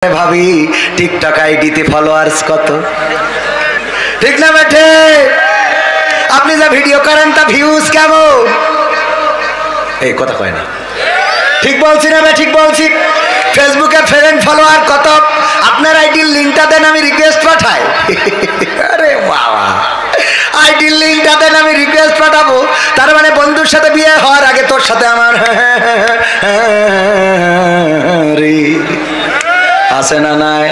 ভাবি টিকটক আইডিতে ফলোয়ার্স কত, ঠিক না বেঠে? আপনি যা ভিডিও করেন তা ভিউজ কেমন? এই কথা কয় না, ঠিক বলছি না? ঠিক বলছি। ফেসবুকে ফ্রেন্ড ফলোয়ার কত? আপনার আইডির লিঙ্কটা দেন, আমি রিকোয়েস্ট পাঠাই। আরে বাবা, আইডির লিঙ্কটা দেন, আমি রিকোয়েস্ট পাঠাবো। তার মানে বন্ধুর সাথে বিয়ে হওয়ার আগে তোর সাথে আমার আছে না নাই?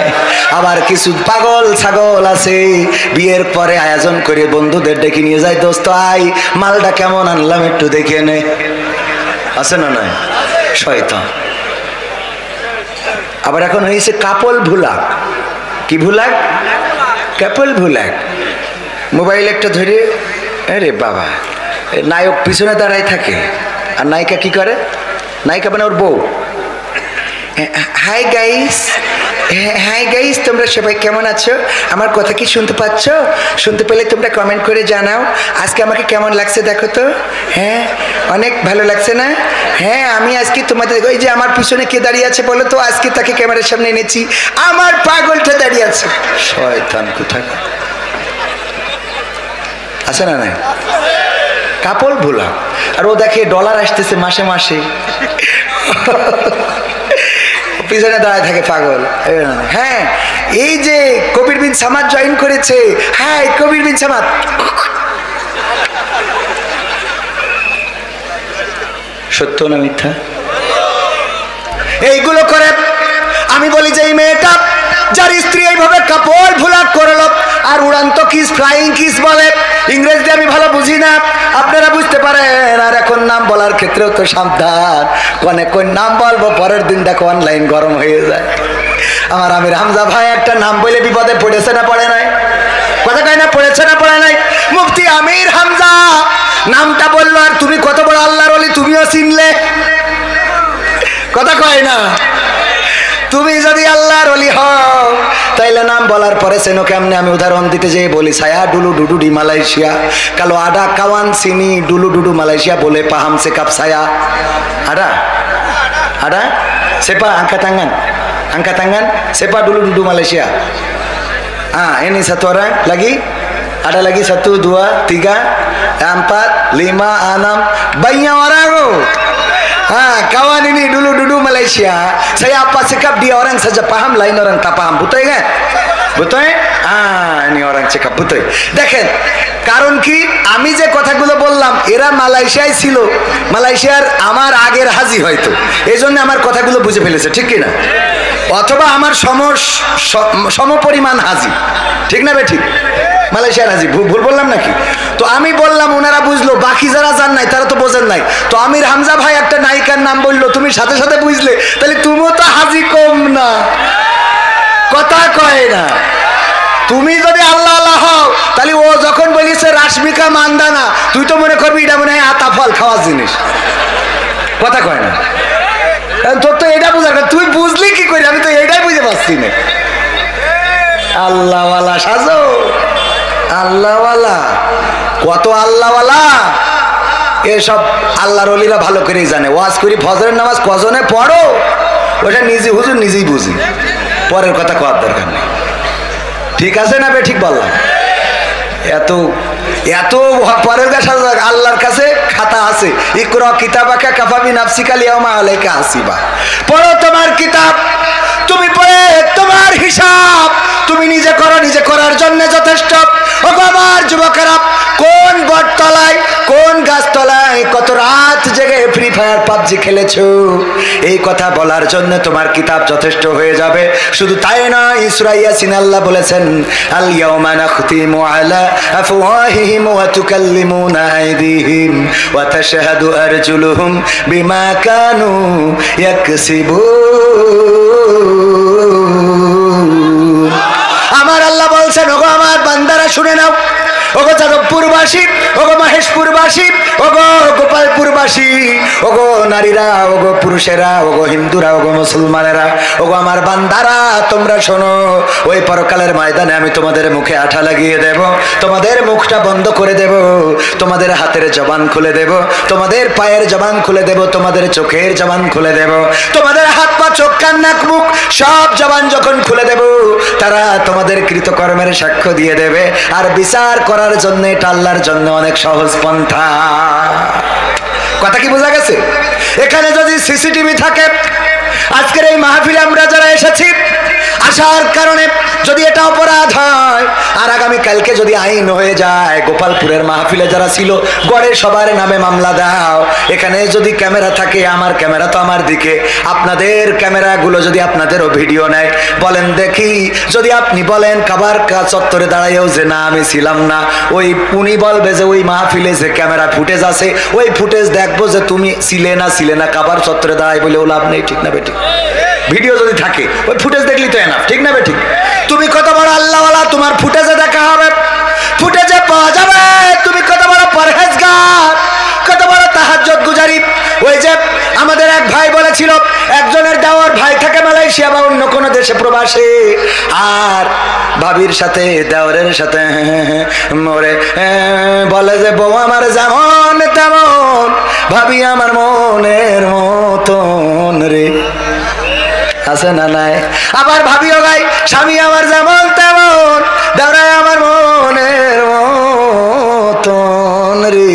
আবার কিছু পাগল ছাগল আছে বিয়ের পরে আয়োজন করে বন্ধুদের ডেকে নিয়ে যায়, দোস্ত আই মালটা কেমন আনলাম একটু দেখে নে, আছে না নাই? শয়তান। আবার এখন হয়েছে কাপল ভুলাক। কি ভুলাক? কাপল ভুলাক। মোবাইল একটা ধরে, আরে বাবা, নায়ক পিছনে দাঁড়ায় থাকে আর নায়িকা কি করে? নায়িকা মানে ওর বউ। হাই গাইস, হাই গাইস, তোমরা সবাই কেমন আছো? আমার কথা কি শুনতে পাচ্ছ? শুনতে পেলে তোমরা কমেন্ট করে জানাও আজকে আমাকে কেমন লাগছে দেখো তো। হ্যাঁ, অনেক ভালো লাগছে না? হ্যাঁ, আমি আজকে তোমাদের, ওই যে আমার পিছনে কে দাঁড়িয়ে আছে বলো তো, আজকে তাকে ক্যামেরার সামনে এনেছি, আমার পাগলটা দাঁড়িয়ে আছে। শয়তান কোথায় আছে না নাই? কাপল ভোলা। আর ও দেখে ডলার আসতেছে মাসে মাসে, পিছনে দাঁড়ায় থাকে পাগল। হ্যাঁ, এই যে কবির বিন সামাদ জয়েন করেছে। হ্যাঁ, কবির বিন সামাদ। সত্য না মিথ্যা? এইগুলো করে আমি বলি যে এই মেয়েটা যার স্ত্রী এইভাবে কাপড় ভোলা করলো আর উড়ান্ত কিস, ফ্লাইং কিস বলে, ইংরেজি আমি ভালো বুঝি না, আপনারা বুঝতে পারেন। আর এখন নাম বলার ক্ষেত্রেও তো সাবধান, কোনে কোন নাম বলবো পরের দিন দেখো অনলাইন গরম হয়ে যায়। আমার আমির হামজা ভাই একটা নাম বলে বিপদে পড়েছে না পড়ে নাই? কথা কয় না, পড়েছে না পড়ে নাই? মুফতি আমির হামজা নামটা বললো আর তুমি কত বড় আল্লাহর ওলি তুমিও চিনলে। কথা কয় না? তুমি যদি আল্লাহর ওলি হও তাইলে নাম বলার পরে চেনো কেমনে? আমি উদাহরণ দিতে যেয়ে বলি, ছায়া ডুলু ডুডু ডি মালয়েশিয়া, কালো আডা কাওয়ান সিনি ডুলু ডুডু মালয়েশিয়া বলে পাহাম সে কাপ ছায়া আডা আডা sepa angkat tangan sepa dulu duduk Malaysia. Ini satu orang lagi, ada lagi 1 2 3 4 5 6 banyak orang loh. Kawan ini dulu duduk Malaysia, saya apa sikap dia orang saja paham, lain orang tak paham, betul kan? Betul? Ini orang cakap betul. দেখেন কারণ কি, আমি যে কথাগুলো বললাম এরা মালয়েশিয়ায় ছিল, মালয়েশিয়ার আমার আগের হাজি হয়তো, এই জন্য আমার কথাগুলো বুঝে ফেলেছে, ঠিক কিনা? অথবা আমার সমপরিমাণ হাজি, ঠিক না বে ঠিক? মালয়েশিয়ার হাজি, ভুল বললাম নাকি? তো আমি বললাম, ওনারা বুঝলো, বাকি যারা জান নাই তারা তো বোঝেন নাই। তো আমির হামজা ভাই একটা নায়িকার নাম বললো, তুমি সাথে সাথে বুঝলে, তাহলে তুমিও তো হাজি কম না। কথা কয় না? তুমি যদি আল্লাহ আল্লাহ হও তাহলে ও যখন বলিছে রাশমিকা মান্দানা, তুই তো মনে করবি এটা মনে হয় আতা ফল খাওয়ার জিনিস। কথা কয় না? তোর তো এটা বুঝার কথা, তুই বুঝলি কি করে? আমি তো এটাই বুঝে পাচ্ছি না। আল্লাহওয়ালা সাজো, আল্লাহওয়ালা, কত আল্লাহওয়ালা, এসব আল্লাহর ওলিরা ভালো করেই জানে। ওয়াজ করি ফজরের নামাজ কজনে পড়ো, ওটা নিজে হুজুর নিজেই বুঝি, পরের কথা কওয়ার দরকার নেই, ঠিক আছে না বে ঠিক বললাম? এত এত পরের কাছে আল্লাহর কাছে খাতা আছে, ইকরা কিতাবাকা কাফা বিনাফসিকা আল-ইয়াওমা আলাইকা হাসিবা। পড়ো তোমার কিতাব, তুমি পড়ে তোমার হিসাব তুমি নিজে করো, নিজে করার জন্য যথেষ্ট। ও আমার যুবকেরা, কোন বটতলায় কোন গাছতলায় কত রাত জেগে ফ্রি ফায়ার পাবজি খেলেছো, এই কথা বলার জন্য তোমার কিতাব যথেষ্ট হয়ে যাবে। শুধু তাই নয়, সূরা ইয়াসিন আল্লাহ বলেছেন, আল ইয়াওমা নাখতিমু আলা আফওয়াহিহিম ওয়া তুকাল্লিমুনা আইদিহিম ওয়া তাশহাদু আরজুলুহুম বিমা কানু ইয়াকসিবুন। আমার আল্লাহ বলছেন, ওগো আমার বান্দারা শুনে নাও, ওগো যাদবপুর রাজশাহীবাসী, ওগো মহেশপুরবাসী, ওগো গোপালপুরবাসী, ওগো নারীরা, ওগো পুরুষেরা, ওগো হিন্দুরা, ওগো মুসলমানেরা, ওগো আমার বান্দারা, তোমরা শোনো, ওই পরকালের ময়দানে আমি তোমাদের মুখে আঠা লাগিয়ে দেব, তোমাদের মুখটা বন্ধ করে দেব, তোমাদের হাতের জবান খুলে দেব, তোমাদের পায়ের জবান খুলে দেব, তোমাদের চোখের জবান খুলে দেব, তোমাদের হাত পা চোখ কান নাক মুখ সব জবান যখন খুলে দেব, তারা তোমাদের কৃতকর্মের সাক্ষ্য দিয়ে দেবে। আর বিচার করার জন্য এটা আল্লাহর জন্য অনেক সহজ পন্থা। কথা কি বোঝা গেছে? এখানে যদি সিসিটিভি থাকে, আজকের এই মাহফিলে আমরা যারা এসেছি, আসার কারণে যদি এটা অপরাধ হয় আর আগামী কালকে যদি আইন হয়ে যায়, গোপালপুরের মাহফিলে যারা ছিল গড়ে সবার নামে মামলা দাও। এখানে যদি ক্যামেরা থাকে, আমার ক্যামেরা তো আমার দিকে, আপনাদের ক্যামেরাগুলো যদি আপনাদেরও ভিডিও নেয়, বলেন দেখি, যদি আপনি বলেন কাবার চত্বরে দাঁড়াইও যে না আমি ছিলাম না, ওই উনি বলবে যে ওই মাহফিলে যে ক্যামেরা ফুটেজ আছে ওই ফুটেজ দেখবো যে তুমি ছিলে না কাবার চত্বরে দাঁড়াই বলেও লাভ নেই। ঠিক না বেঠিক? ভিডিও যদি থাকে ওই ফুটেজ দেখলি তো এনাফ। ঠিক না বেঠিক? তুমি কত বড় আল্লাহওয়ালা, তোমার ফুটেজে দেখা হবে, ফুটেজে পাওয়া যাবে তুমি কত বড় পরহেজগার, কত বড় তাহাজ্জুদ গুজারি। ওই যে আমাদের এক ভাই বলেছিল, একজনের দেওয়ার ভাই থাকে মালয়েশিয়া বা অন্য কোনো দেশে প্রবাসে, আর ভাবির সাথে দেওয়ারের সাথে মরে বলে যে বউ আমার যেমন তেমন, ভাবি আমার মনের মতন রে, আছে না নাই? আবার ভাবিও গাই, স্বামী আমার যেমন তেমন, দেওরাই আমার মনের মতন রে।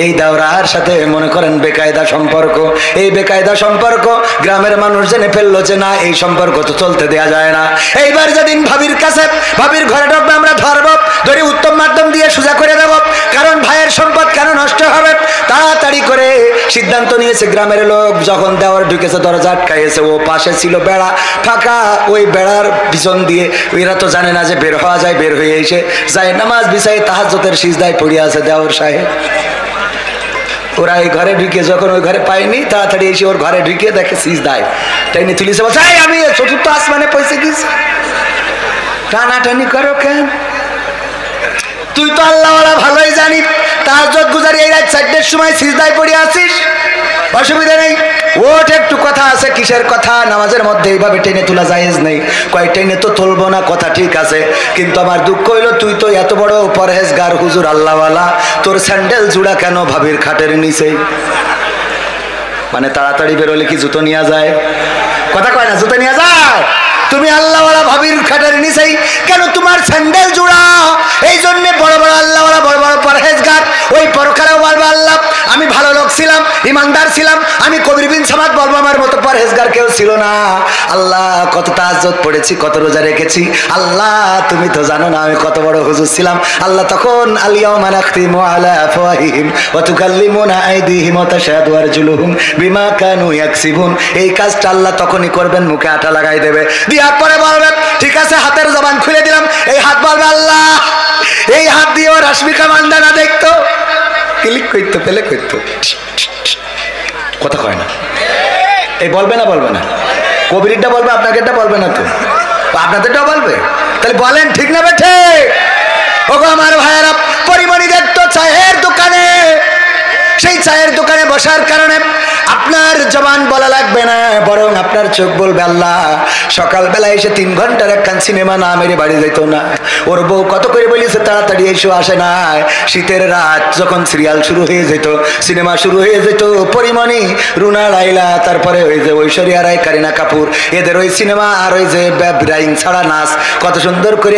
এই দাওরার সাথে মনে করেন বেকায়দা সম্পর্ক, এই বেকায়দা সম্পর্ক গ্রামের মানুষ জেনে ফেললো যে না এই সম্পর্ক তো চলতে দেয়া যায় না। এইবার যেদিন ভাবির কাছে, ভাবির ঘরে ঢুকবে আমরা ধরবো, ধরে উত্তম মাধ্যম দিয়ে সোজা করে দেব, কারণ ভাইয়ের সম্পদ কেন নষ্ট হবে। তাড়াতাড়ি করে সিদ্ধান্ত নিয়েছে গ্রামের লোক, যখন দেওয়ার ঢুকেছে দরজা আটকাইছে, ও পাশে ছিল বেড়া ফাঁকা, ওই বেড়ার পিছন দিয়ে এরা তো জানে না যে বের হওয়া যায়, বের হয়ে এসে যায় নামাজ বিছাই তাহাজ্জুদের সিজদায় পড়ে আছে দেওয়ার সাহেব। ওরা এই ঘরে ঢুকে যখন ওই ঘরে পায়নি, তাড়াতাড়ি এসে ওর ঘরে ঢুকে দেখে সিজদায় তাই নিয়ে তুলিছে, বলছে আমি চতুর্থ আসমানে পৌঁছে গেছি, টানাটানি করো কেন? তুই তো আল্লাহওয়ালা ভালোই জানি, তাহাজ্জুদ গুজারি এই রাত 4টার সময় সিজদায় পড়ে আছিস, অসুবিধা নেই, ওঠ একটু কথা আছে। কিসের কথা? নামাজের মধ্যে এইভাবে টেনে তোলা জায়েজ নেই। কয় টেনে তো তুলবো না, কথা ঠিক আছে, কিন্তু আমার দুঃখ হইলো তুই তো এত বড় পরহেজগার হুজুর আল্লাহওয়ালা, তোর স্যান্ডেল জুড়া কেন ভাবির খাটের নিচে? মানে তাড়াতাড়ি বেরোলে কি জুতো নিয়ে যায়? কথা কয় না, জুতো নিয়ে যায়। তুমি আল্লাহওয়ালা ভাবির খাটের নিচেই কেন তোমার স্যান্ডেল জুড়া? এই জন্য বড় বড় আল্লাহওয়ালা, বড় বড় পরহেজগার ওই পরকালেও বলবে আল্লাহ আমি ভালো লোক ছিলাম, ইমানদার ছিলাম, আমি কবির বিন সামাদ বলবো আমার মতো পরহেজগার কেউ ছিল না। আল্লাহ কত তাহাজ্জুদ পড়েছি, কত রোজা রেখেছি, আল্লাহ তুমি তো জানো না আমি কত বড় হুজুর ছিলাম। আল্লাহ তখন আল-ইয়াওমা নাখতিমু আলা আফওয়াহিহিম ওয়া তুকাল্লিমুনা আইদিহিম ওয়া তাশহাদু আরজুলুহুম বিমা কানু ইয়াকসিবুন। এই কাজটা আল্লাহ তখনই করবেন, মুখে আঠা লাগাই দেবে, দেওয়ার পরে বলবেন ঠিক আছে হাতের জবান খুলে দিলাম। এই হাত বলবে আল্লাহ এই হাত দিয়ে রাশমিকা মান্দানা দেখতো, ক্লিক করতো, পেলে করতো, কথা কয় না, এই বলবে না, বলবে না, কবিরটা বলবে, আপনাকেটা বলবে না, তো আপনাদেরটাও বলবে। তাহলে বলেন ঠিক না বেঠে? ওগো আমার ভাইয়েরা, পরিমণি দেখতো চায়ের দোকানে, সেই চায়ের দোকানে বসার কারণে আপনার জবান বলা লাগবে না, বরং আপনার চোখ বলবে আল্লাহ সকালবেলা এসে 3 ঘন্টার একখান সিনেমা না মেরে বাড়ি যেত না। ওর বউ কত করে বলেছে তাড়াতাড়ি এসে আসে না। শীতের রাত যখন সিরিয়াল শুরু হয়ে যেত, সিনেমা শুরু হয়ে যেত, পরিমণি, রুনা লাইলা, তারপরে ওই যে ঐশ্বরিয়া রায়, কারিনা কাপুর, এদের ওই সিনেমা আর ওই যে ব্রাইং ছাড়া নাচ, কত সুন্দর করে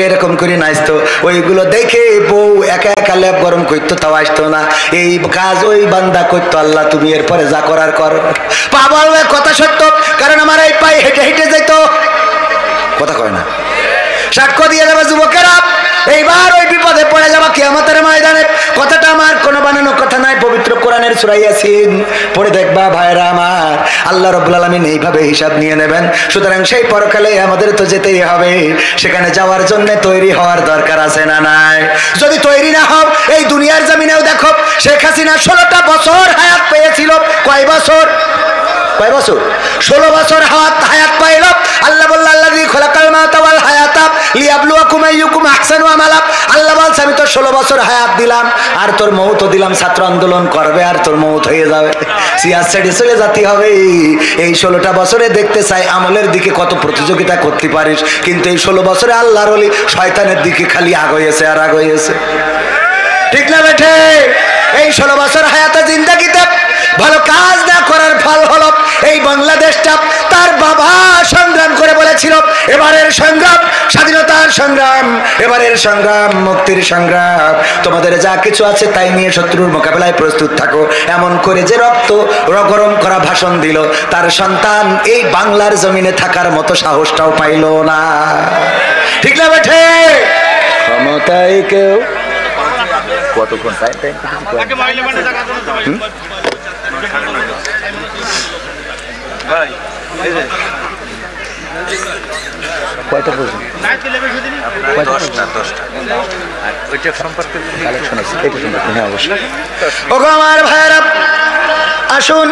এরকম করে নাচতো, ওইগুলো দেখে বউ একা একা লেপ গরম করতো, তাও আসতো না। এই কাজ ওই বান্দা করতো। আল্লাহ তুমি এরপরে যা করার করো। পা বলবে কথা সত্য, কারণ আমার এই পায়ে হেঁটে হেঁটে যেত, কথা কয় না, সাক্ষ্য দিয়ে যাবে যুবকেরা, এইবার ওই বিপদে পড়ে যাবা কিয়ামতের ময়দানে। কথাটা আমার কোনো বানানো কথা নাই, পবিত্র কোরআনের সূরা ইয়াসিন পড়ে দেখবা ভাইরা আমার, আল্লাহ রাব্বুল আলামিন এইভাবে হিসাব নিয়ে নেবেন। সুতরাং সেই পরকালে আমাদের তো যেতেই হবে, সেখানে যাওয়ার জন্য তৈরি হওয়ার দরকার আছে না নাই? যদি তৈরি না হও, এই দুনিয়ার জমিনেও দেখো শেখ হাসিনা 16টা বছর হায়াত পেয়েছিল। কয় বছর? 16 বছর হায়াত পাইল। আল্লাহ বলল আল্লাযী খালাকাল মাউতা ওয়াল হায়াতা লিয়াবলুয়াকুম আইয়ুকুম আহসানু আমালা। আল্লাহ বলছে আমি তো 16 বছর হায়াত দিলাম, আর তোর মৌত দিলাম, ছাত্র আন্দোলন করবে আর তোর মৌত হয়ে যাবে, সিয়ার ছেড়ে চলে যেতে হবে। এই 16টা বছরে দেখতে চাই আমলের দিকে কত প্রতিযোগিতা করতে পারিস, কিন্তু এই 16 বছরে আল্লাহর ওলি শয়তানের দিকে খালি আগাইছে আর আগাইছে। ঠিক না বেঠে? এই 16 বছর হায়াতে জিন্দাগিতে ভালো কাজ না করার ফল হলো এই বাংলাদেশটা তার বাবা সংগ্রাম করে বলেছিল, এবারের সংগ্রাম স্বাধীনতার সংগ্রাম, এবারের সংগ্রাম মুক্তির সংগ্রাম, তোমাদের যা কিছু আছে তাই নিয়ে শত্রুর মোকাবেলায় প্রস্তুত থাকো। এমন করে যে রক্ত গরম করা ভাষণ দিল, তার সন্তান এই বাংলার জমিনে থাকার মতো সাহসটাও পাইল না। ঠিক না বেঠে? ক্ষমতায় কেউ কতক্ষণ কয়টা পর্যন্ত? আমার ভাইয়েরা আসুন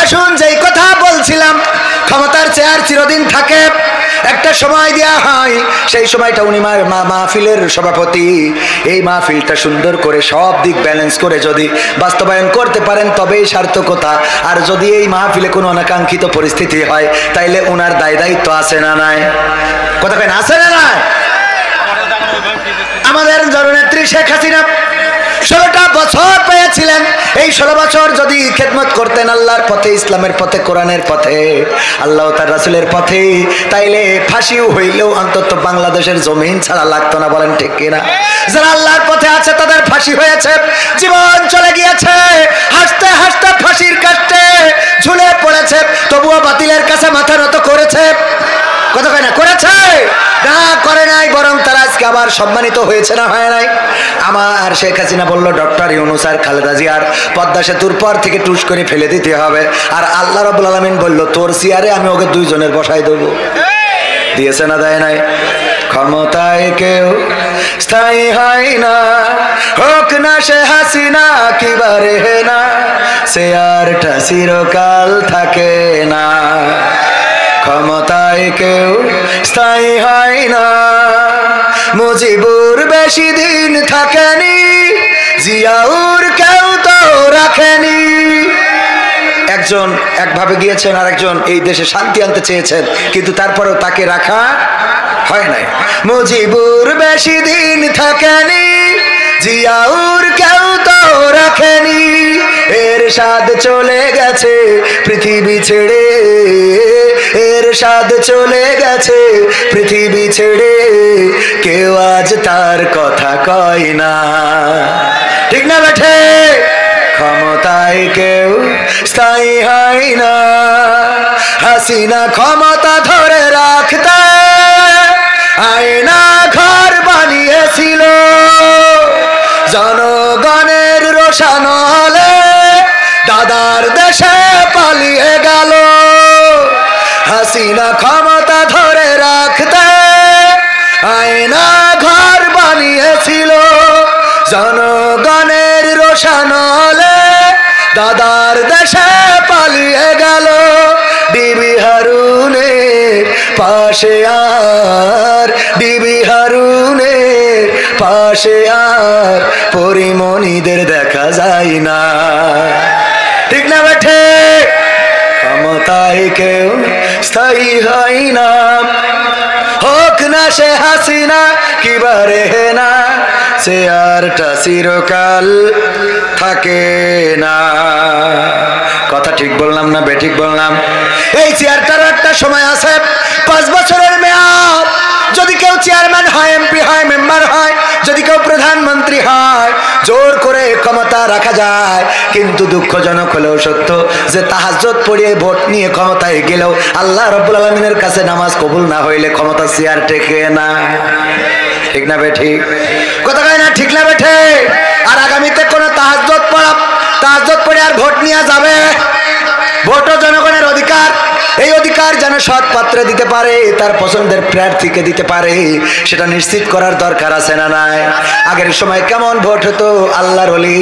আসুন, যেই কথা বলছিলাম ক্ষমতার চেয়ার চিরদিন থাকে, একটা সময় দেয়া হয়, সেই সময়টা উনি মাহফিলের সভাপতি। এই মাহফিলটা সুন্দর করে সব দিক ব্যালেন্স করে যদি বাস্তবায়ন করতে পারেন তবেই সার্থকতা। আর যদি এই মাহফিলে কোনো অনাকাঙ্ক্ষিত পরিস্থিতি হয় তাইলে ওনার দায়িত্ব আছে না নাই? কথা কেন আছে না নাই? আমাদের জননেত্রী শেখ হাসিনা 16টা বছর পেয়েছিলেন। এই 16 বছর যদি খেদমত করতেন আল্লাহর পথে, ইসলামের পথে, কোরআনের পথে, আল্লাহ তার রাসূলের পথে, তাইলে ফাঁসিও হইলেও অন্তত বাংলাদেশের জমিন ছাড়া লাগতো না। বলেন ঠিক কিনা? যারা আল্লাহর পথে আছে তাদের ফাঁসি হয়েছে, জীবন চলে গিয়েছে, হাসতে হাসতে ফাঁসির কাষ্টে ঝুলে পড়েছে, তবুও বাতিলের কাছে মাথা নত করেছে। কথা কয় না? করেছে না? করে নাই, বরং তারা আজকে আবার সম্মানিত হয়েছে না হয় নাই? আমার শেখ হাসিনা বলল ডক্টর ইউনূস আর খালেদা জিয়ার পদ্মা সেতুর পর থেকে টুস করে ফেলে দিতে হবে, আর আল্লাহ রাব্বুল আলামিন বলল তোর চেয়ারে আমি ওকে দুইজনের বসাই দেবো। দিয়েছে না দেয় নাই? ক্ষমতায় কেউ স্থায়ী হয় না, হোক না সে হাসিনা কিবারে না, সে আরটা চিরকাল থাকে না। ক্ষমতায় কেউ স্থায়ী হয় না, মুজিবুর বেশি দিন থাকেনি, জিয়াউর কেউ তো রাখেনি। একজন একভাবে গিয়েছেন আর একজন এই দেশে শান্তি আনতে চেয়েছেন, কিন্তু তারপরেও তাকে রাখা হয় নাই। মুজিবুর বেশি দিন থাকেনি, জিয়াউর কেউ তো রাখেনি, এরশাদ চলে গেছে পৃথিবী ছেড়ে, এরশাদ চলে গেছে পৃথিবী ছেড়ে, কেউ আজ তার কথা কয় না। ঠিক না বেঠে? ক্ষমতায় কেউ স্থায়ী হয় না, হাসিনা ক্ষমতা ধরে রাখতে আয়না ঘর বানিয়েছিল, জনগণের রোশন হলে দাদার দেশে পালিয়ে গেল। হাসিনা ক্ষমতা ধরে রাখতে আয়না ঘর বানিয়েছিল, জনগণের রোশন হলে দাদার দেশে পালিয়ে গেল। বিবি হারুনের পাশে আর, বিবি হারুনের পাশে আর পরিমণিদের দেখা যায় না। ঠিক না বেঠে? ক্ষমতায় কেউ স্থায়ী হয় না, হোক না সে হাসিনা কিবারে না, সে আরটা চিরকাল থাকে না। কথা ঠিক বললাম না বেঠিক বললাম? এই চেয়ারটার একটা সময় আছে, 5 বছরের মেয়াদ। যদি কেউ চেয়ারম্যান হয়, এমপি হয়, মেম্বার হয়, যদি কেউ প্রধানমন্ত্রী হয়, জোর করে ক্ষমতা রাখা যায়, কিন্তু দুঃখজনক হলেও সত্য যে তাহাজ্জুদ পড়িয়ে ভোট নিয়ে ক্ষমতায় গেলেও আল্লাহ রাব্বুল আলামিনের কাছে নামাজ কবুল না হইলে ক্ষমতা চেয়ার টেকে না। ঠিক না বেঠি? কথা কয় না? ঠিক না বেঠে? আর আগামীতে কোন তাহাজ্জুদ পড়ে আর ভোট নিয়ে যাবে? ভোটও জনগণের অধিকার, এই অধিকার যেন সৎ পাত্রে দিতে পারে, তার পছন্দের প্রার্থীকে দিতে পারে, সেটা নিশ্চিত করার দরকার আছে না নাই? আগের সময় কেমন ভোট হতো? আল্লাহর ওলি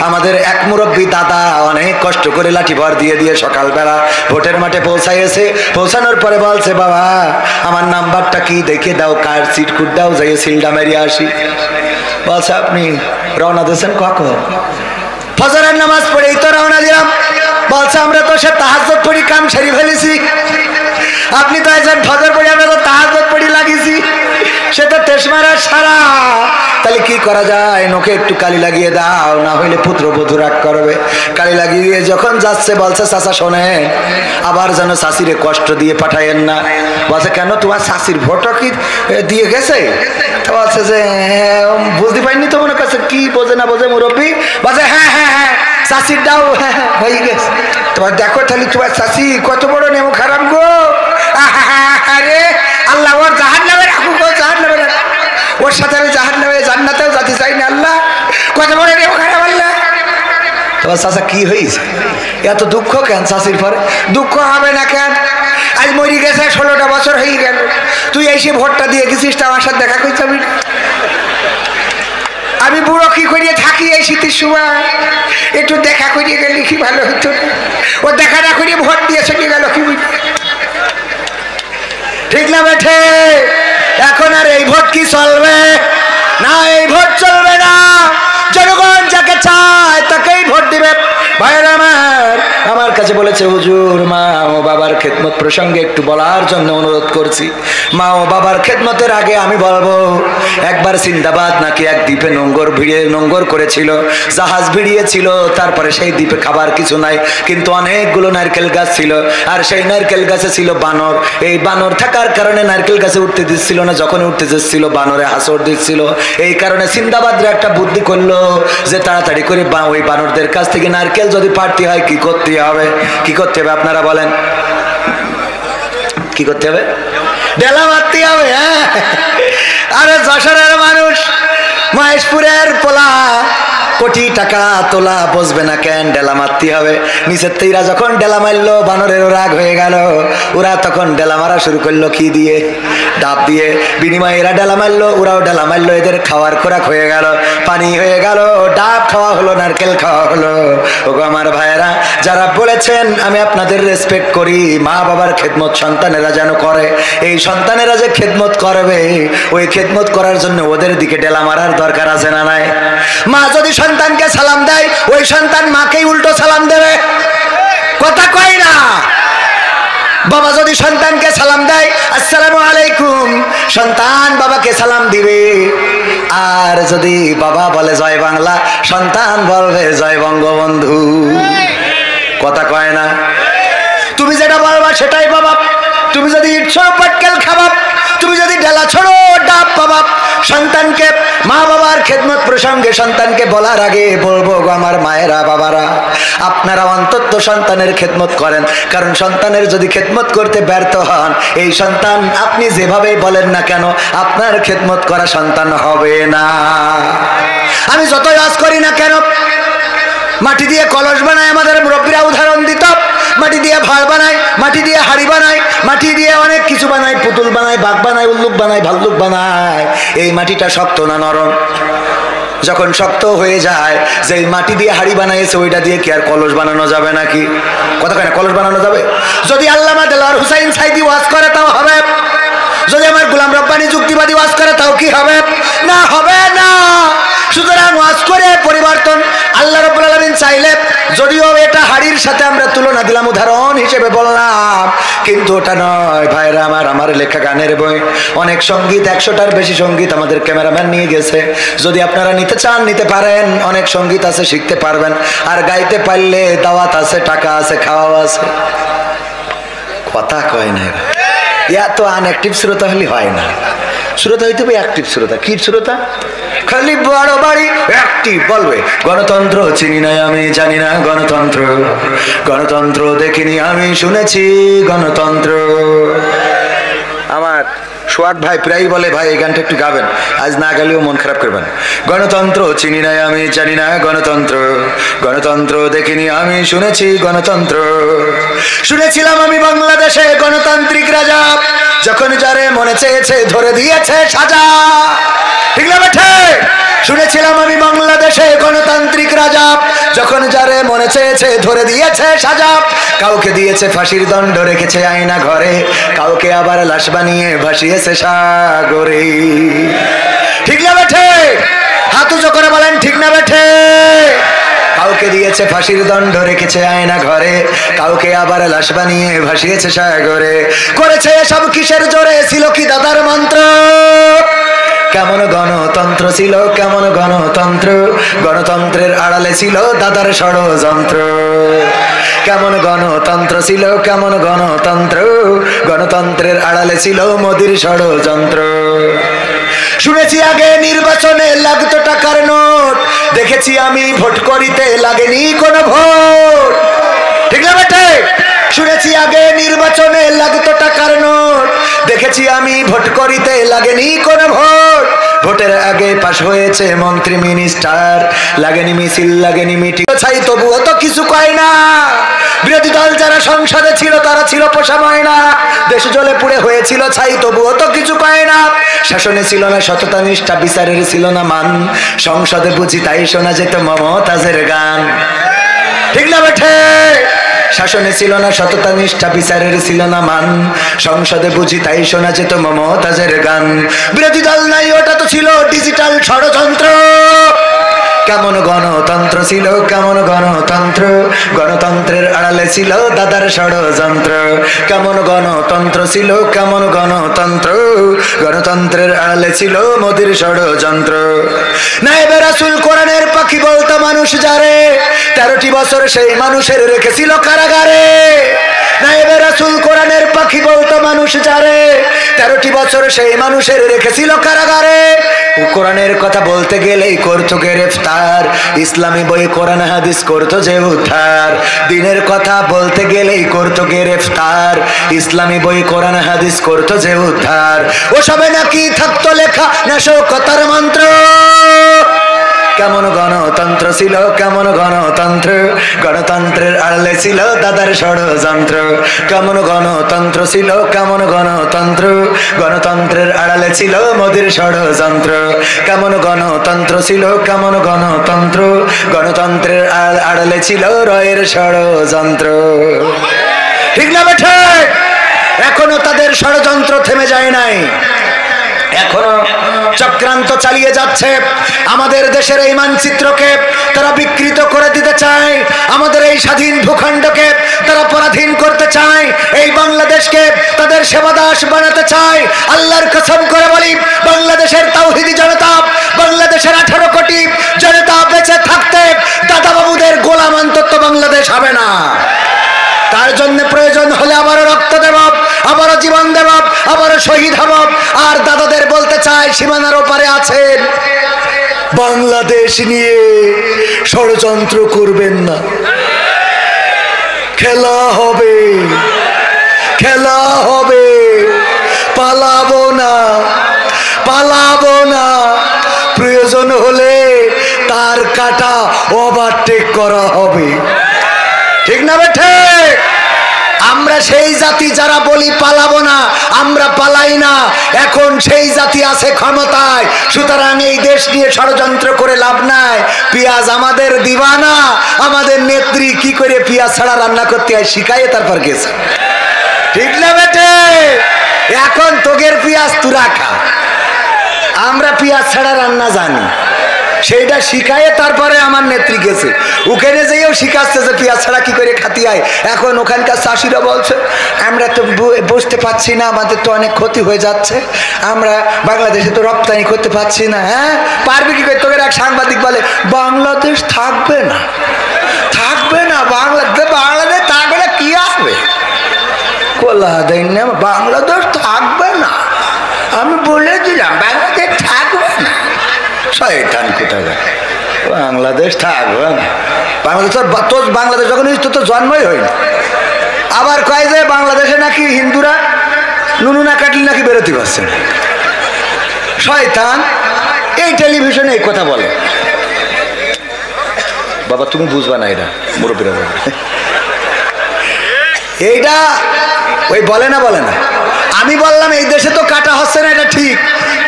আমাদের এক মুরব্বী দাদা অনেক কষ্ট করে লাঠি ভর দিয়ে দিয়ে সকালবেলা ভোটের মাঠে পৌঁছাইছে। পৌঁছানোর পরে বলছে, বাবা আমার নাম্বারটা কি দেখে দাও, কার সিট কুট দাও, যাই সিলটা মেরিয়ে আসি। বলছে আপনি রওনা দিয়েছেন কখন? ফজরের নামাজ পড়েই তো রওনা দিলাম। বলছে আমরা তো সে তাহাজ্জুদ পড়ি কাম সেরে ফেলেছি। আপনি তো একজন ফজর পড়ি, আমরা তো তাহাজ্জুদ পড়ি লাগিয়েছি, সে তো তেশমারা সারা। তাহলে কি করা যায়? নোকে একটু কালি লাগিয়ে দাও, না হইলে পুত্রবধূ রাগ করবে। কালি লাগিয়ে যখন যাচ্ছে বলছে চাচা শোনেন, আবার যেন শাশিরে কষ্ট দিয়ে পাঠাইয়েন না। বলছে কেন, তোমার শাশির ভোটও কি দিয়ে গেছে? বলছে যে বুঝতে পারিনি তো, মনে করছে কি বোঝে না বোঝে মুরব্বী। বলছে হ্যাঁ হ্যাঁ হ্যাঁ শাশির দাও হয়ে গেছে। তোমার দেখো তাহলে তোমার শাশি কত বড় নেমো খারাপ গো। আরে আল্লাহ ওর জাহান্নামে রাখুক, ও জাহান্নামে রাখুক, ওর সাথে আমি জাহান্নামে জান্নাতেও যেতে চাই না। আল্লাহ কত বড় নেমো খারাপ। আল্লাহ তোমার চাচা কি হয়েছে, এত দুঃখ কেন শাশির পরে? দুঃখ হবে না কেন? আজ মরি গেছে 16টা বছর হয়ে গেল, তুই এসে ভোটটা দিয়ে গেছিস, তা আমার সাথে দেখা করতে হবে। আমি বুড়ো কি করিয়ে থাকি এই শীতের সময়, একটু দেখা করিয়ে গেলে কি ভালো হতো। ও দেখা না করিয়ে ভোট দিয়ে চলে গেল, কি বুঝলি? ঠিক না বেঠে? এখন আর এই ভোট কি চলবে না? এই ভোট চলবে না। জনগণ যাকে চায় তাকেই ভোট দিবে। ভাইয়েরা আমার কাছে বলেছে হুজুর মা ও বাবার খেদমত প্রসঙ্গে একটু বলার জন্য অনুরোধ করছি। মা ও বাবার খেদমতের আগে আমি বলবো, একবার সিন্দাবাদ নাকি এক দ্বীপে নোঙ্গর করেছিল, জাহাজ ভিড়িয়েছিল। তারপরে সেই দ্বীপে খাবার কিছু নাই, কিন্তু অনেকগুলো নারকেল গাছ ছিল, আর সেই নারকেল গাছে ছিল বানর। এই বানর থাকার কারণে নারকেল গাছে উঠতে দিচ্ছিল না, যখন উঠতে যাচ্ছিল বানরে হাসর দিচ্ছিল। এই কারণে সিন্দাবাদরা একটা বুদ্ধি করলো যে তাড়াতাড়ি করে ওই বানরদের কাছ থেকে নারকেল যদি পাড়তে হয় কি করতে হবে? কি করতে হবে আপনারা বলেন? কি করতে হবে? ডেলা মারতে হবে। হ্যাঁ, আরে যশোরের মানুষ, মহেশপুরের পোলা, কোটি টাকা তোলা বসবে না কেন? ডেলা মারতে হবে। নিচের তেইরা যখন ডেলা মারলো, বানরেরও রাগ হয়ে গেল। ওরা তখন ডেলা মারা শুরু করলো কি দিয়ে? ডাব দিয়ে। বিনিময়ে এরা ডেলা মারলো, ওরাও ডেলা মারলো। এদের খাওয়ার খোরাক হয়ে গেল, পানি হয়ে গেল, ডাব খাওয়া হলো, নারকেল খাওয়া হলো। ওগো আমার ভাইয়েরা, যারা বলেছেন আমি আপনাদের রেসপেক্ট করি, মা বাবার খেদমত সন্তানেরা যেন করে, এই সন্তানেরা যে খেদমত করবে, ওই খেদমত করার জন্য ওদের দিকে ডেলা মারার দরকার আছে না নাই? মা যদি সন্তানকে সালাম দেয়, ওই সন্তান মাকেই উল্টো সালাম দেবে, কথা কয় না? বাবা যদি সন্তানকে সালাম দেয় আসসালামু আলাইকুম, সন্তান বাবাকে সালাম দিবে। আর যদি বাবা বলে জয় বাংলা, সন্তান বলবে জয় বঙ্গবন্ধু, কথা কয় না? তুমি যেটা বলবা সেটাই বাবা। তুমি যদি ইচ্ছো পাটকেল খাবা, তুমি যদি ডেলা ছড়ো ডাব পাবা। সন্তানকে মা বাবার খেদমত প্রসঙ্গে সন্তানকে বলার আগে বলবো, গো আমার মায়েরা বাবারা, আপনারা অন্তত সন্তানের খেদমত করেন। কারণ সন্তানের যদি খেদমত করতে ব্যর্থ হন, এই সন্তান আপনি যেভাবেই বলেন না কেন, আপনার খেদমত করা সন্তান হবে না। আমি যতই আজ করি না কেন, মাটি দিয়ে কলস বানায় আমাদের মুরব্বীরা উদাহরণ দিত। মাটি দিয়ে ভাড় বানায়, মাটি দিয়ে হাড়ি বানায়, মাটি দিয়ে অনেক কিছু বানায়, পুতুল বানায়, বাঘ বানায়, উল্লুক বানায়, ভাল্লুক বানায়। এই মাটিটা শক্ত না নরম? যখন শক্ত হয়ে যায়, যে মাটি দিয়ে হাড়ি বানাইছে ওইটা দিয়ে কি আর কলস বানানো যাবে নাকি? কথা কয় না? কলস বানানো যাবে? যদি আল্লামা দেলোয়ার হুসাইন সাইদি ওয়াজ করে তাও হবে। যদি আমার গোলাম রব্বানী যুক্তিবাদী ওয়াজ করে তাও কি হবে? না, হবে না। সুতরাং ওয়াজ করে পরিবর্তন আল্লাহ রাব্বুল আলামিন চাইলে, যদিও এটা হাড়ির সাথে আমরা তুলনা দিলাম, উদাহরণ হিসেবে বললাম, কিন্তু ওটা নয় ভাইরা আমার লেখা গানের বই অনেক সঙ্গীত, 100টার বেশি সঙ্গীত আমাদের ক্যামেরাম্যান নিয়ে গেছে। যদি আপনারা নিতে চান নিতে পারেন, অনেক সঙ্গীত আছে, শিখতে পারবেন। আর গাইতে পারলে দাওয়াত আছে, টাকা আছে, খাওয়া আছে। কথা কয় না? এত আনঅ্যাক্টিভ শ্রোতা হলে হয় না। শ্রোতা হইতে হবে অ্যাক্টিভ শ্রোতা। কি শ্রোতা? খালি বড় বাড়ি অ্যাক্টিভ বলবে গণতন্ত্র চিনি না আমি, জানি না গণতন্ত্র, গণতন্ত্র দেখিনি আমি, শুনেছি গণতন্ত্র। আমার সোহাগ ভাই প্রায়ই বলে, ভাই এই গানটা একটু গাবেন, আজ না গেলেও মন খারাপ করবেন। গণতন্ত্র চিনি না আমি, জানি না গণতন্ত্র, গণতন্ত্র দেখিনি আমি, শুনেছি গণতন্ত্র। শুনেছিলাম আমি বাংলাদেশে গণতান্ত্রিক রাজা, যখন যারে মনে চেয়েছে ধরে দিয়েছে সাজা। ঠিক না বেঠে? শুনেছিলাম আমি বাংলাদেশে গণতান্ত্রিক রাজা, যখন যারে মনে চেয়েছে ধরে দিয়েছে সাজা। কাউকে দিয়েছে ফাঁসির দণ্ড, রেখেছে আয়না ঘরে, কাউকে আবার লাশ বানিয়ে ভাসিয়েছে সাগরে। ঠিক না বেঠে? না বেঠে? কাউকে দিয়েছে ফাঁসির দণ্ড, রেখেছে আয়না ঘরে, কাউকে আবার লাশ বানিয়ে ভাসিয়েছে সাগরে। করেছে এসব কিসের জোরে? ছিল কি দাদার মন্ত্র? কেমন গণতন্ত্র ছিল, কেমন গণতন্ত্র, গণতন্ত্রের আড়ালে ছিল দাদার ষড়যন্ত্র। কেমন গণতন্ত্র ছিল, কেমন গণতন্ত্র, গণতন্ত্রের আড়ালে ছিল মোদির ষড়যন্ত্র। শুনেছি আগে নির্বাচনে লাগতো টাকার নোট, দেখেছি আমি ভোট করিতে লাগেনি কোনো ভোট। ঠিক না বেটে? শুনেছি আগে নির্বাচনে লাগতো টাকার নোট, দেখেছি আমি ভোট করিতে লাগেনি কোনো ভোট। ভোটের আগে পাশ হয়েছে মন্ত্রী মিনিস্টার, লাগেনি মিছিল, লাগেনি মিটিং, ছাই তবুও তো কিছু কয় না। বিরোধী দল যারা সংসদে ছিল তারা ছিল পোষা ময়না, দেশ জ্বলে পুড়ে হয়েছিল ছাই তবুও তো কিছু কয় না। শাসনে ছিল না সততা নিষ্ঠা, বিচারের ছিল না মান, সংসদে বুঝি তাই শোনা যেত মমতাজের গান। ঠিক না বেঠে? শাসনে ছিল না সততা নিষ্ঠা, বিচারের ছিল না মান, সংসদে বুঝি তাই শোনা যেত মমতাজের গান। বিরোধী দল নাই, ওটা তো ছিল ডিজিটাল ষড়যন্ত্র। কেমন গণতন্ত্র ছিল, কেমন গণতন্ত্র, গণতন্ত্রের আড়ালে ছিল দাদার ষড়যন্ত্র। কেমন গণতন্ত্র ছিল, কেমন গণতন্ত্র, গণতন্ত্রের আড়ালে ছিল মোদির ষড়যন্ত্র। নায়েবে রাসূল কোরআনের পাখি বলতো মানুষ যারে, 13টি বছর সেই মানুষের রেখেছিল কারাগারে। নায়েবে রাসূল কোরআনের পাখি বলতো মানুষ যারে, 13টি বছর সেই মানুষের রেখেছিল কারাগারে। কোরআনের কথা বলতে গেলেই করতো গ্রেফতার, ইসলামী বই কোরআন হাদিস করতো যে উদ্ধার। দিনের কথা বলতে গেলেই করতো গ্রেফতার, ইসলামী বই কোরআন হাদিস করতো যে উদ্ধার। ওসবে নাকি থাকতো লেখা নাশকতার মন্ত্র। কেমন গণতন্ত্র ছিল, কেমন গণতন্ত্র, গণতন্ত্রের আড়ালে ছিল দাদার ষড়যন্ত্র। কেমন গণতন্ত্র ছিল, কেমন গণতন্ত্র, গণতন্ত্রের আড়ালে ছিল মোদির ষড়যন্ত্র। কেমন গণতন্ত্র ছিল, কেমন গণতন্ত্র, গণতন্ত্রের আড়ালে ছিল রয়ের ষড়যন্ত্র। ঠিক না বেঠে? এখনো তাদের ষড়যন্ত্র থেমে যায় নাই, এখনো চক্রান্ত চালিয়ে যাচ্ছে। আমাদের দেশের এই মানচিত্রকে তারা বিকৃত করে দিতে চায়, আমাদের এই স্বাধীন ভূখণ্ডকে তারা পরাধীন করতে চায়, এই বাংলাদেশকে তাদের সেবাদাস বানাতে চায়। আল্লাহর কসম করে বলি, বাংলাদেশের তাওহীদি জনতা, বাংলাদেশের 18 কোটি জনতা বেঁচে থাকতে দাদাবাবুদের গোলাম অন্তত বাংলাদেশ হবে না। তার জন্য প্রয়োজন হলে আবারও রক্ত দেব, আবারও জীবন দেব, আবারও শহীদ হব। আর দাদাদের বলতে চাই, সীমানার ওপারে আছেন, বাংলাদেশ নিয়ে ষড়যন্ত্র করবেন না। খেলা হবে, খেলা হবে, পালাবো না, পালাবো না। প্রয়োজন হলে তার কাটা ওভারটেক করা হবে। ঠিক না বেঠে? আমরা সেই জাতি যারা বলি পালাবো না, আমরা পালাই না। এখন সেই জাতি আছে ক্ষমতায়, সুতরাং এই দেশ নিয়ে ষড়যন্ত্র করে লাভ নাই। পেঁয়াজ আমাদের দিবানা, আমাদের নেত্রী কি করে পেঁয়াজ ছাড়া রান্না করতে হয় শিখায় তারপর গেছে। ঠিক না বেটে? এখন তোগের পেঁয়াজ তুরা খা, আমরা পেঁয়াজ ছাড়া রান্না জানি, সেইটা শিখায় তারপরে আমার নেত্রী গেছে, ওখানে যেও শিখাচ্ছে যে পেঁয়াজ ছাড়া কি করে খাতি হয়। এখন ওখানকার চাষিরা বলছে আমরা তো বুঝতে পারছি না, আমাদের তো অনেক ক্ষতি হয়ে যাচ্ছে, আমরা বাংলাদেশে তো রপ্তানি করতে পারছি না। হ্যাঁ পারবে কি করে? তোদের এক সাংবাদিক বলে বাংলাদেশ থাকবে না, থাকবে না, বাংলাদেশ থাকবে না, কি আসবে? কোলা দেন না, বাংলাদেশ থাকবে না, আমি বলে দিলাম বাংলাদেশ থাকবে না। শয়তান কোথায়, বাংলাদেশ থাকবে না, বাংলাদেশ তোর বাংলাদেশ যখন তো জন্মই হয়নি। আবার কয় যে বাংলাদেশে নাকি হিন্দুরা নুনু না কাটলে নাকি বেরোতে পারছে না। শয়তান এই টেলিভিশনে এই কথা বলে। বাবা তুমি বুঝবা না, এটা মুরব্বীরা বলে, এইটা ওই বলে না, বলে না। আমি বললাম এই দেশে তো কাটা হচ্ছে না, এটা ঠিক।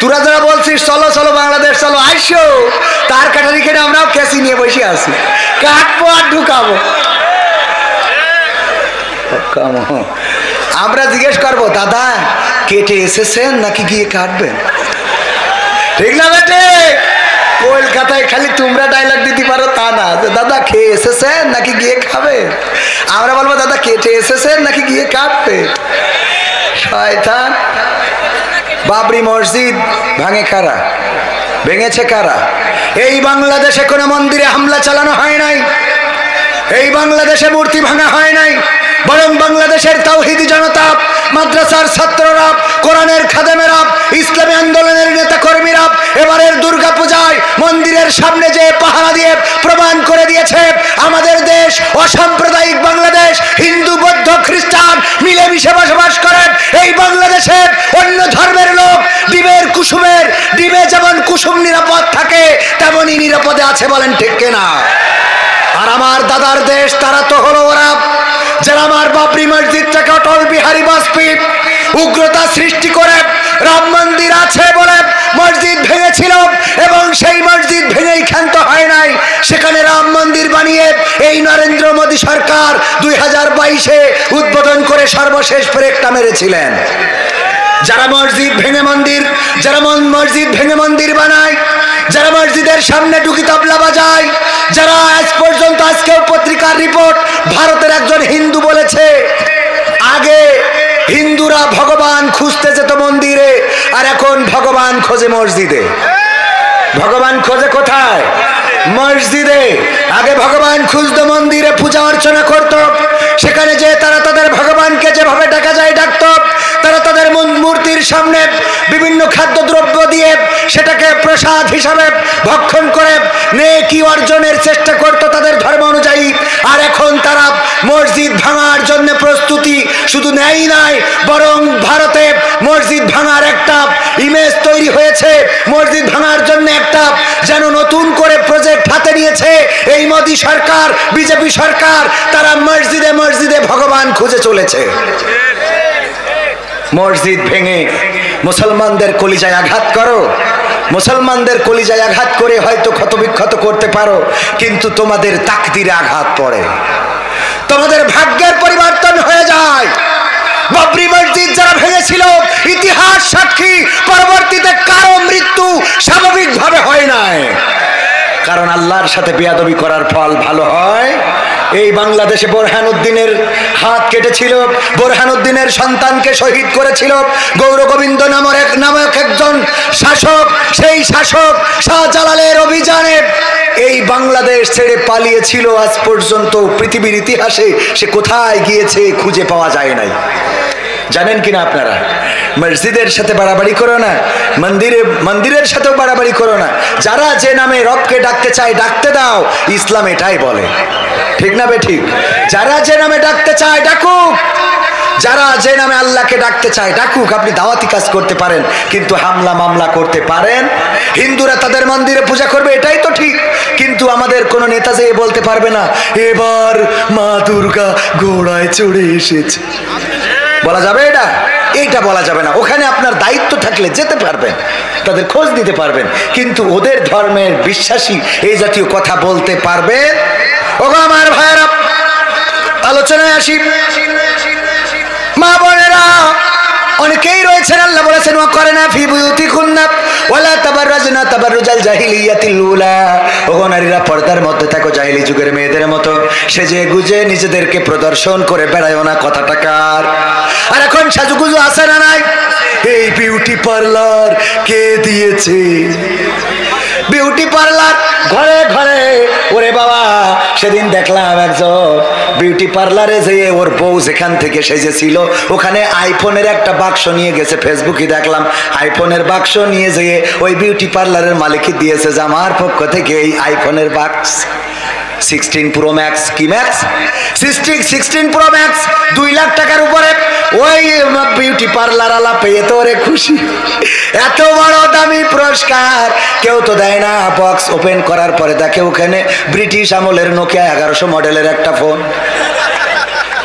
তোরা যারা বলছিস চলো চলো বাংলাদেশ চলো, আইসো, তার কাটারি খেটে আমরাও ক্যাসি নিয়ে বসে আছি, কাটবো আর ঢুকাবো। আমরা জিজ্ঞেস করবো দাদা কেটে এসেছেন নাকি গিয়ে কাটবেন? ঠিক না বেটে? কলকাতায় খালি তোমরা ডায়লগ দিতে পারো তা না, যে দাদা খেয়ে এসেছেন নাকি গিয়ে খাবে। আমরা বলবো দাদা কেটে এসেছেন নাকি গিয়ে কাটবে। শয়তান। বাবরি মসজিদ ভাঙে কারা? ভেঙেছে কারা? এই বাংলাদেশে কোনো মন্দিরে হামলা চালানো হয় নাই, এই বাংলাদেশে মূর্তি ভাঙা হয় নাই, বরং বাংলাদেশের তাওহীদি জনতা, মাদ্রাসার ছাত্ররা, কোরআনের খাদেমেরা, ইসলামী আন্দোলনের নেতা কর্মীরা এবারের দুর্গাপূজায় মন্দিরের সামনে যে পাহারা দিয়ে প্রমাণ করে দিয়েছে আমাদের দেশ অসাম্প্রদায়িক বাংলাদেশ। হিন্দু, বৌদ্ধ, খ্রিস্টান মিলেমিশে বসবাস করেন এই বাংলাদেশে। অন্য ধর্মের লোক ডিবে যেমন কুসুম নিরাপদ থাকে তেমনই নিরাপদে আছে, বলেন ঠিক কিনা? আর আমার দাদার দেশ তারা তো হলো ওরা যারা আমার বাবরি মসজিদটাকে অটল বিহারী বাজপেয়ী উগ্রতা সৃষ্টি করে রাম মন্দির আছে বলে মসজিদ ভেঙেছিল, এবং সেই মসজিদ ভেঙেই ক্ষান্ত হয় নাই, সেখানে রাম মন্দির বানিয়ে এই নরেন্দ্র মোদী সরকার 2022-এ উদ্বোধন করে সর্বশেষ ব্রেকটা মেরেছিলেন। যারা মসজিদ ভেঙে মন্দির বানায়, যারা মসজিদের সামনে ডুকি তবলা বাজায়, যারা আজ পর্যন্ত, আজকেও পত্রিকার রিপোর্ট, ভারতের একজন হিন্দু বলেছে আগে হিন্দুরা ভগবান খুঁজতে যেত মন্দিরে, আর এখন ভগবান খোঁজে মসজিদে। ভগবান খোঁজে কোথায়? মসজিদে। আগে ভগবান খুঁজতো মন্দিরে, পূজা অর্চনা করত, সেখানে যে তারা তাদের ভগবানকে যেভাবে ডাকা যায় ডাকত। তারা তাদের মূর্তির সামনে বিভিন্ন খাদ্যদ্রব্য দিয়ে সেটাকে প্রসাদ হিসাবে ভক্ষণ করে নেকি অর্জনের চেষ্টা করত তাদের ধর্ম অনুযায়ী। আর এখন তারা মসজিদ ভাঙার জন্য প্রস্তুতি শুধু নেয় নাই, বরং ভারতে মসজিদ ভাঙার একটা ইমেজ তৈরি হয়েছে। মসজিদ ভাঙার জন্য একটা যেন নতুন করে প্রজেক্ট হাতে নিয়েছে এই মোদী সরকার, বিজেপি সরকার। তারা মসজিদে মসজিদে ভগবান খুঁজে চলেছে। মসজিদ ভেঙে মুসলমানদের কলিজায় আঘাত করো, মুসলমানদের কলিজায় আঘাত করে হয়তো ক্ষতবিক্ষত করতে পারো, কিন্তু তোমাদের তাকদিরে আঘাত পড়ে, তোমাদের ভাগ্যের পরিবর্তন হয়ে যায়। বাবরি মসজিদ যারা ভেঙেছিল ইতিহাস সাক্ষী, পরবর্তীতে কারো মৃত্যু স্বাভাবিকভাবে হয় নাই, কারণ আল্লাহর সাথে বেয়াদবি করার ফল ভালো হয়। এই বাংলাদেশে বোরহানউদ্দিনের হাত কেটেছিল, বোরহানউদ্দিনের সন্তানকে শহীদ করেছিল গৌরগোবিন্দ নামক একজন শাসক। সেই শাসক শাহজালালের অভিযানে এই বাংলাদেশ ছেড়ে পালিয়েছিল। আজ পর্যন্ত পৃথিবীর ইতিহাসে সে কোথায় গিয়েছে খুঁজে পাওয়া যায় নাই। জানেন কিনা আপনারা? মসজিদের সাথে বাড়াবাড়ি করো না, মন্দিরের সাথেও বাড়াবাড়ি করো না। যারা যে নামে রবকে ডাকতে চায় ডাকতে দাও, ইসলাম এটাই বলে, ঠিক না বেঠিক? যারা যে নামে ডাকতে চায় ডাকুক, যারা যে নামে আল্লাহকে ডাকতে চায় ডাকুক। আপনি দাওয়াতি কাজ করতে পারেন, কিন্তু হামলা মামলা করতে পারেন। হিন্দুরা তাদের মন্দিরে পূজা করবে, এটাই তো ঠিক, কিন্তু আমাদের কোন নেতা যে বলতে পারবে না এবার মা দুর্গা ঘোড়ায় চড়ে এসেছে। বলা যাবে এটা? এইটা বলা যাবে না। ওখানে আপনার দায়িত্ব থাকলে যেতে পারবেন, তাদের খোঁজ দিতে পারবেন, কিন্তু ওদের ধর্মের বিশ্বাসী এই জাতীয় কথা বলতে পারবেন? ওগো আমার ভাইয়েরা, আলোচনায় আসি। মা বোনেরা অনেকেই রয়েছেন, আল্লাহ বলেছেন ওয়াকরনা ফি বুয়ুতিকুন্না ওয়ালা তাবাররাজনা তাবাররুজাল জাহিলিয়াতিল উলা। ওগো নারীরা, পর্দার মধ্যে থাকো, জাহিলি যুগের মেয়েদের মতো সেজে গুজে নিজেদেরকে প্রদর্শন করে বেড়ায়ও না। কথাটা কার? আর এখন সাজুগুজু আছে না নাই? এই বিউটি পার্লার কে দিয়েছে? বিউটি পার্লার ঘরে ঘরে। ওরে বাবা, সেদিন দেখলাম একজন বিউটি পার্লারে যেয়ে ওর বউ যেখান থেকে সেজেছিল ওখানে আইফোনের একটা বাক্স নিয়ে গেছে। ফেসবুকে দেখলাম আইফোনের বাক্স নিয়ে যেয়ে ওই বিউটি পার্লারের মালিকই দিয়েছে যে আমার পক্ষ থেকে এই আইফোনের বাক্স 16 প্রো ম্যাক্স। কি ম্যাক্স? 16 প্রো ম্যাক্স, 2 লাখ টাকার উপরে। ওই বিউটি পার্লার আলা পেয়ে তো ওরে খুশি। এত বড় দামি পুরস্কার কেউ তো দেয় না। বক্স ওপেন করার পরে দেখে ওখানে ব্রিটিশ আমলের নোকিয়া 1100 মডেলের একটা ফোন।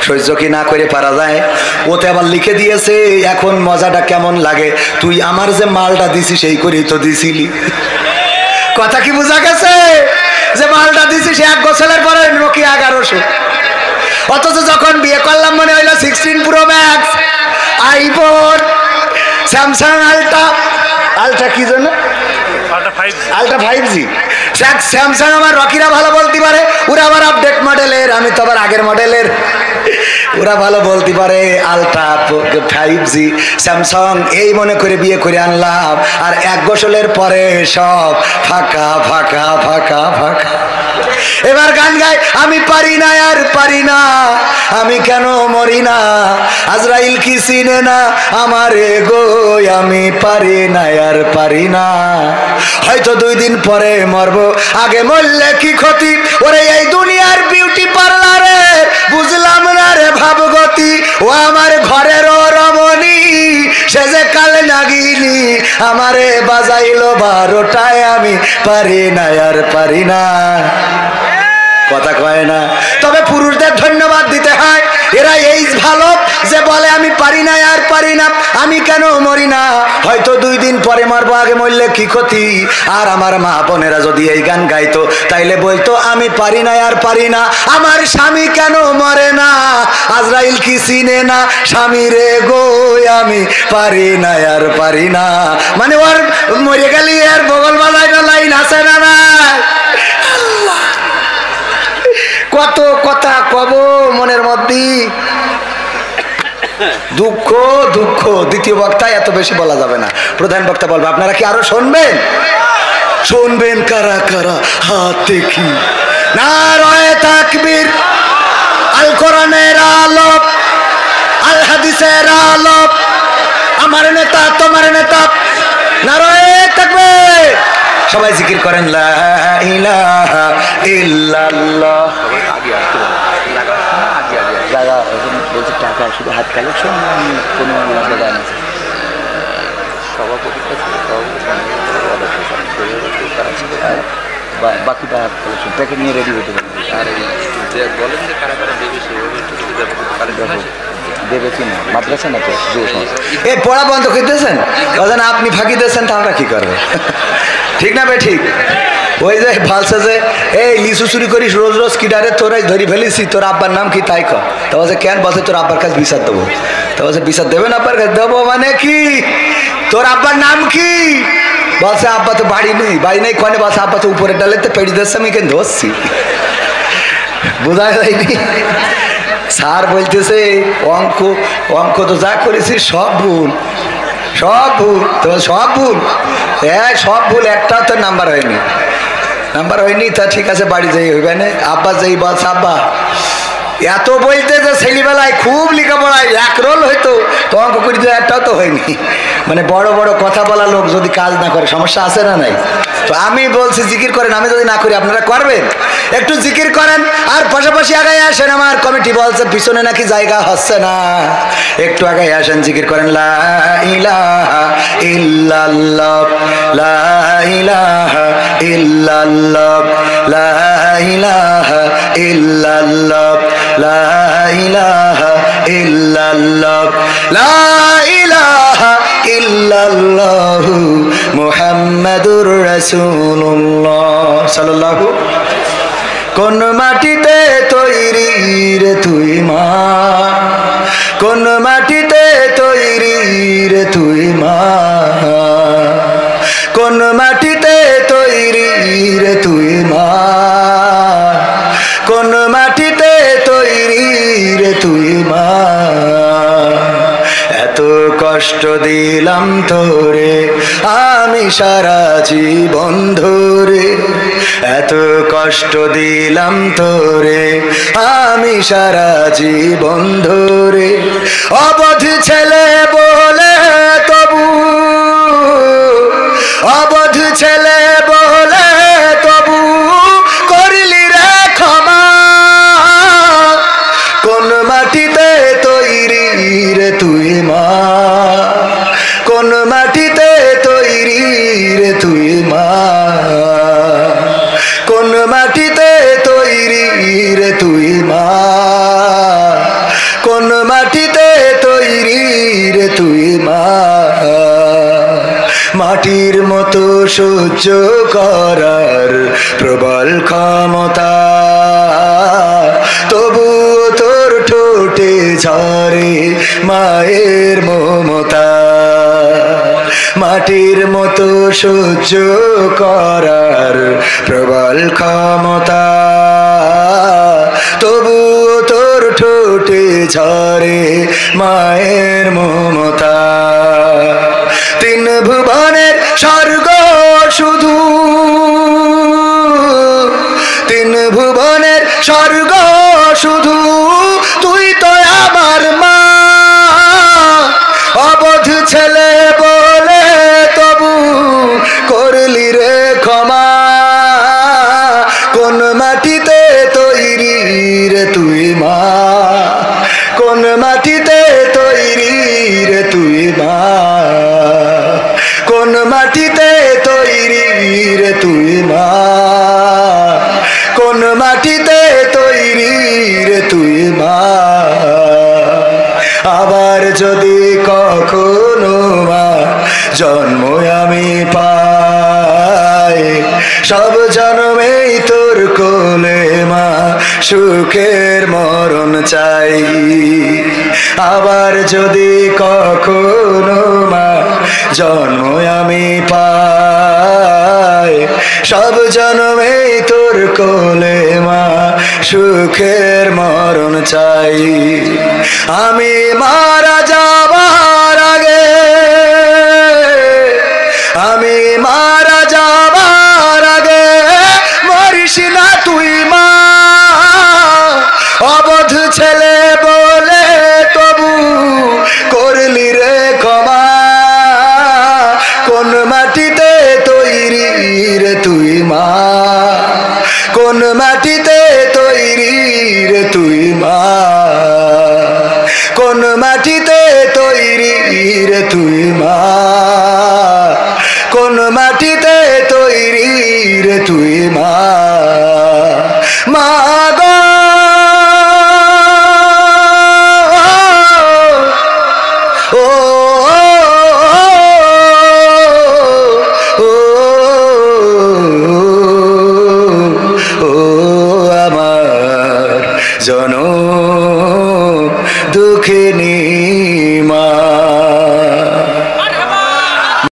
সহ্য কি না করে পারা যায়? ওতে আবার লিখে দিয়েছে এখন মজাটা কেমন লাগে, তুই আমার যে মালটা দিছিস সেই করেই তো দিছিলি। কথা কি বোঝা গেছে? যে মালটা দিছিস এক বছরের পরে নোকিয়া 1100, অথচ যখন বিয়ে করলাম মনে হইলো 16 pro max, iPhone, Samsung ultra. Ultra কি জন্য? Ultra 5G। স্যামসাং আমার রকিরা ভালো বলতে পারে, ওরা আবার আপডেট মডেলের, আমি তো আবার আগের মডেলের। ওরা ভালো বলতে পারে আলট্রা 5G স্যামসাং, এই মনে করে বিয়ে করে আনলাম, আর 1 গোসলের পরে সব ফাঁকা ফাঁকা ফাঁকা ফাঁকা। এবার গান গায়, আমি পারি না আর পারি না, আমি কেন মরি না, আজরাইল কি চিনে না আমারে গো, আমি পারি না আর পারি না, হয়তো 2 দিন পরে মরবো, আগে মরলে কি ক্ষতি, ওরে এই দুনিয়ার বিউটি পার্লারে বুঝলাম না রে ভাবগতি, ও আমার ঘরের রমণী সে যে কাল নাগিনি, আমারে বাজাইলো 12টায়, আমি পারি না আর পারি না। কথা কয় না, তবে পুরুষদের ধন্যবাদ দিতে হয়, এরা এই ভালো যে বলে আমি পারি না আর পারি না, আমি কেন মরি না, হয়তো 2 দিন পরে মরবো, আগে মরলে কি ক্ষতি। আর আমার মা বোনেরা যদি এই গান গাইতো তাইলে বলতো আমি পারি না আর পারি না, আমার স্বামী কেন মরে না, আজরাইল কি চিনে না স্বামী রে গো, আমি পারি না আর পারি না, মানে ওর মরে গেলি আর বগল বাজায় না, লাইন আছে না না। কত কথা কব মনের মধ্যে, দুঃখ দুঃখ। দ্বিতীয় বক্তায় এত বেশি বলা যাবে না, প্রধান বক্তা বলবে। আপনারা কি আরো শুনবেন? শুনবেন কারা কারা? হাত দেখি। নারায়ে তাকবীর, আল কোরআনের আলো, আল হাদিসের আলো, আমার নেতা তোমার নেতা, নারায়ে তাকবীর। সবাই জিকির করেন লা ইলাহা ইল্লাল্লাহ। দাদা বলছে টাকা শুধু হাত কালেকশন, কোনো বাকিটা হাত কালেকশন, প্যাকেট নিয়ে রেডি হতে পারে। আর বলেন যে কারা কারা দেবে, দেবে কিনা মাদ্রাসা না তো এই পড়া বন্ধ করতেছেন, আপনি ফাঁকি দিয়েছেন, তা আমরা কি করবো? ঠিক না বে ঠিক? ওই যে ভালছে যে এই লিচু চুরি করিস রোজ রোজ, কিডারে তোরাই ধরি ফেলিছি, তোর আব্বার নাম কি তাই কর। তো বলছে কেন? বলছে তোর আব্বার কাছে বিচার দেবো। তো বলছে বিচার দেবেন আব্বার কাছে? দেবো মানে কি, তোর আব্বার নাম কি? বলছে আব্বা তো বাড়ি নেই। বাড়ি নেই কনে? বলছে আব্বা তো উপরে ডালেতে পেড়ি দিচ্ছে, আমি কেন ধরছি, বোঝা যায়নি। স্যার বলতেছে অঙ্ক অঙ্ক তো যা করেছি সব ভুল, সব ভুল। তো সব ভুল? হ্যাঁ সব ভুল, একটাও তো নাম্বার হয়নি, নাম্বার হয়নি। তা ঠিক আছে বাড়ি যাই হইবে না। আব্বা যাই বলছে আব্বা এত বলতে যে ছেলেবেলায় খুব লেখাপড়ায় 1 রোল হইতো, তো অঙ্ক করি তো একটাও তো হয়নি। মানে বড় বড় কথা বলা লোক যদি কাজ না করে সমস্যা আছে না নাই? তো আমি বলছি জিকির করেন, আমি যদি না করি আপনারা করবেন, একটু জিকির করেন আর পাশাপাশি আগায় আসেন। আমার কমিটি বলছে পিছনে নাকি জায়গা হচ্ছে না, একটু আগায় আসেন, জিকির করেন লা ইলাহা ইল্লাল্লাহ, লা ইলাহা ইল্লাল্লাহ, লা ইলাহা ইল্লাল্লাহ, লা ইলাহা ইল্লাল্লাহ, লা ইলাহা ইল্লাল্লাহ মুহাম্মাদুর রাসূলুল্লাহ সাল্লাল্লাহু। কোন মাটিতে তৈরি রে তুই মা, কোন মাটিতে তৈরি রে তুই মা, কোন মাটিতে তৈরি রে তুই মা, কোন মাটিতে তৈরি রে তুই মা, এত কষ্ট দিলাম তোরে আমি সারা জীবন ধরে, এত কষ্ট দিলাম তোরে আমি সারা জীবন ধরে, অবধ ছেলে বলে তবু, অবধ ছেলে বলে তবু করলি রে ক্ষমা, কোন মাটিতে তৈরি রে তুই মা, কোন মাটিতে তৈরি রে তুই মা, কোন মাটিতে তৈরি রে তুই মা, কোন মাটিতে তৈরি রে তুই মা, মাটির মতো সহ্য করার প্রবল ক্ষমতা, তবু তোর ঠোঁটে ঝরে মায়ের মমতা, মাটির মতো সহ্য করার প্রবল ক্ষমতা, তবুও তোর ঠোঁটে ঝরে মায়ের মমতা। তিন ভুবনের স্বর্গ শুধু, তিন ভুবনের স্বর্গ শুধু তুই তো আমার মা। অবধ ছেলে বলে তবু করলি রে ক্ষমা। কোন মাটিতে তৈরি রে তুই মা, কোন মাটিতে তৈরি রে তুই মা, কোন মাটিতে তৈরি রে তুই মা, কোন মাটিতে তৈরি রে তুই মা। আবার যদি কখনো মা জন্ম আমি পাই, সব জন্মেই তোর কোলে মা সুখের মরণ চাই। আবার যদি কখনো মা জন্ম আমি পাই, সব জন্মেই তোর কোলে মা সুখের মরণ চাই। আমি মারা যাবার আগে, আমি মারা যাবার আগে মরিস না তুই মা। অবধ ছেলে বলে তবু করলি রে ক্ষমা। কোন মাটিতে তৈরি রে তুই মা, কোন মাটিতে তৈরি রে তুই মা, কোন মাটিতে তৈরি রে তুই মা, কোন মাটি